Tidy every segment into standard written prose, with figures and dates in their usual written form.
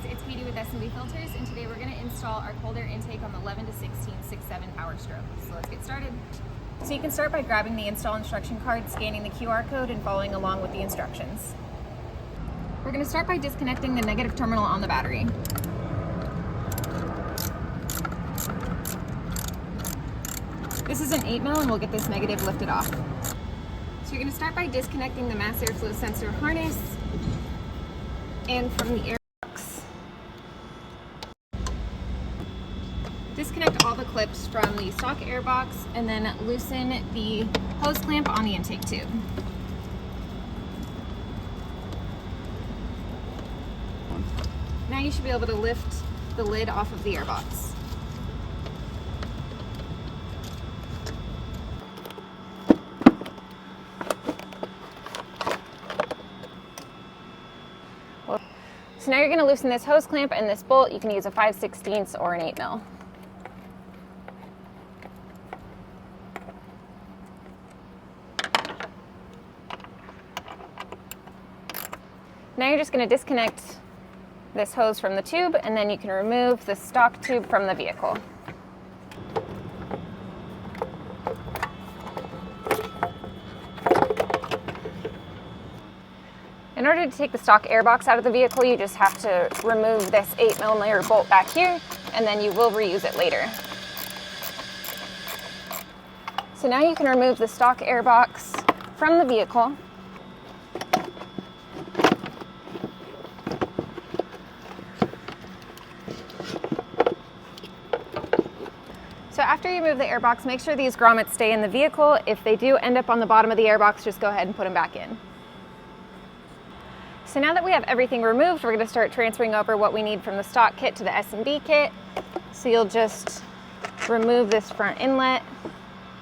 guys, it's Katie with S&B Filters, and today we're going to install our cold air intake on the 11 to 16 6.7 Powerstroke. So let's get started. So you can start by grabbing the install instruction card, scanning the QR code, and following along with the instructions. We're going to start by disconnecting the negative terminal on the battery. This is an 8mm and we'll get this negative lifted off. So you're going to start by disconnecting the mass airflow sensor harness and from the airbox. Disconnect all the clips from the stock airbox and then loosen the hose clamp on the intake tube. Now you should be able to lift the lid off of the airbox. So now you're going to loosen this hose clamp and this bolt. You can use a 5/16 or an 8mm. Now you're just going to disconnect this hose from the tube, and then you can remove the stock tube from the vehicle. In order to take the stock airbox out of the vehicle, you just have to remove this 8mm bolt back here, and then you will reuse it later. So now you can remove the stock airbox from the vehicle. So after you remove the airbox, make sure these grommets stay in the vehicle. If they do end up on the bottom of the airbox, just go ahead and put them back in. So now that we have everything removed, we're going to start transferring over what we need from the stock kit to the S&B kit. So you'll just remove this front inlet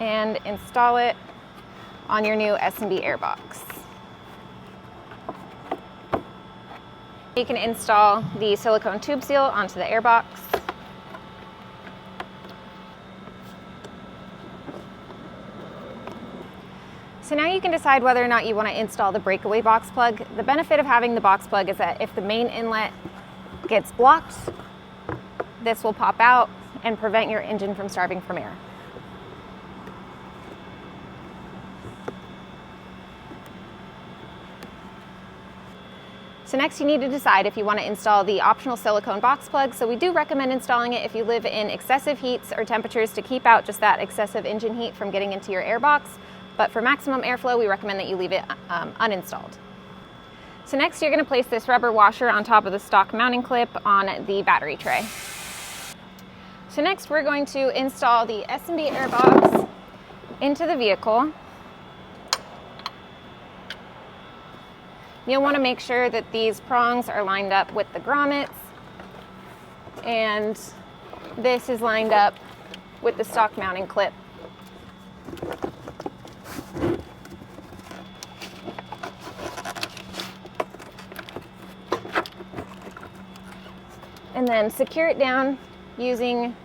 and install it on your new S&B airbox. You can install the silicone tube seal onto the airbox. So now you can decide whether or not you want to install the breakaway box plug. The benefit of having the box plug is that if the main inlet gets blocked, this will pop out and prevent your engine from starving from air. So next you need to decide if you want to install the optional silicone box plug. So we do recommend installing it if you live in excessive heats or temperatures to keep out just that excessive engine heat from getting into your airbox. But for maximum airflow, we recommend that you leave it uninstalled. So next, you're going to place this rubber washer on top of the stock mounting clip on the battery tray. So next, we're going to install the S&B airbox into the vehicle. You'll want to make sure that these prongs are lined up with the grommets, and this is lined up with the stock mounting clip. And then secure it down using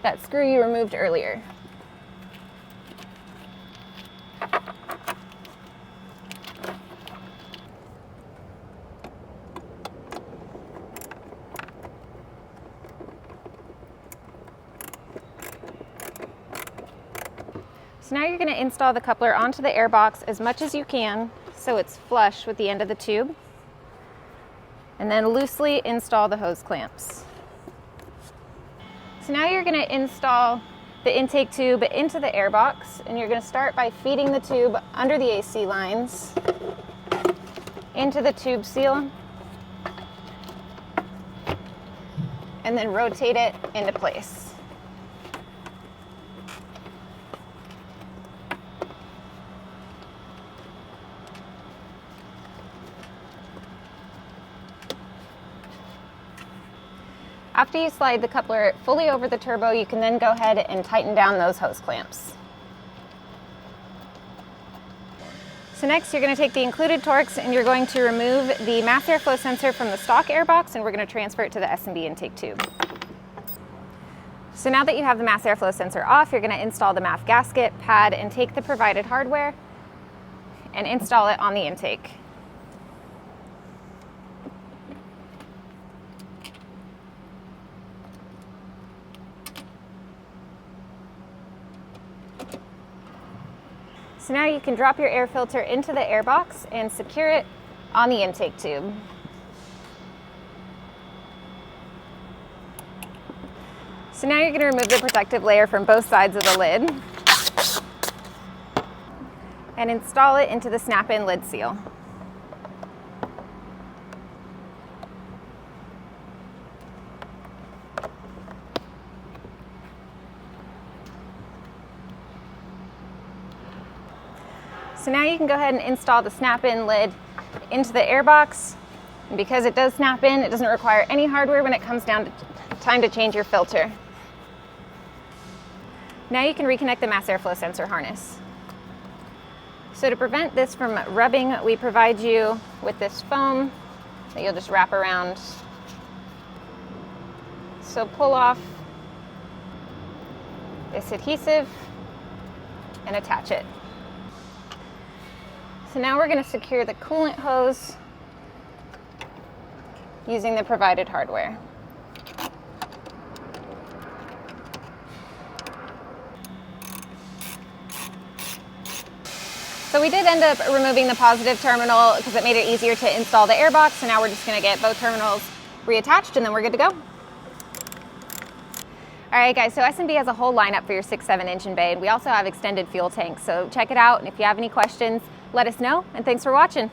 that screw you removed earlier. So now you're going to install the coupler onto the airbox as much as you can so it's flush with the end of the tube. And then loosely install the hose clamps. So now you're going to install the intake tube into the airbox, and you're going to start by feeding the tube under the AC lines into the tube seal, and then rotate it into place. After you slide the coupler fully over the turbo, you can then go ahead and tighten down those hose clamps. So next, you're going to take the included Torx and you're going to remove the mass airflow sensor from the stock airbox, and we're going to transfer it to the S&B intake tube. So now that you have the mass airflow sensor off, you're going to install the MAF gasket pad and take the provided hardware and install it on the intake. So now you can drop your air filter into the air box and secure it on the intake tube. So now you're going to remove the protective layer from both sides of the lid and install it into the snap-in lid seal. So now you can go ahead and install the snap-in lid into the air box. And because it does snap in, it doesn't require any hardware when it comes down to time to change your filter. Now you can reconnect the mass airflow sensor harness. So to prevent this from rubbing, we provide you with this foam that you'll just wrap around. So pull off this adhesive and attach it. So now we're going to secure the coolant hose using the provided hardware. So we did end up removing the positive terminal because it made it easier to install the airbox. So now we're just going to get both terminals reattached and then we're good to go. All right, guys, so S&B has a whole lineup for your 6.7 engine bay, and we also have extended fuel tanks. So check it out, and if you have any questions, let us know, and thanks for watching.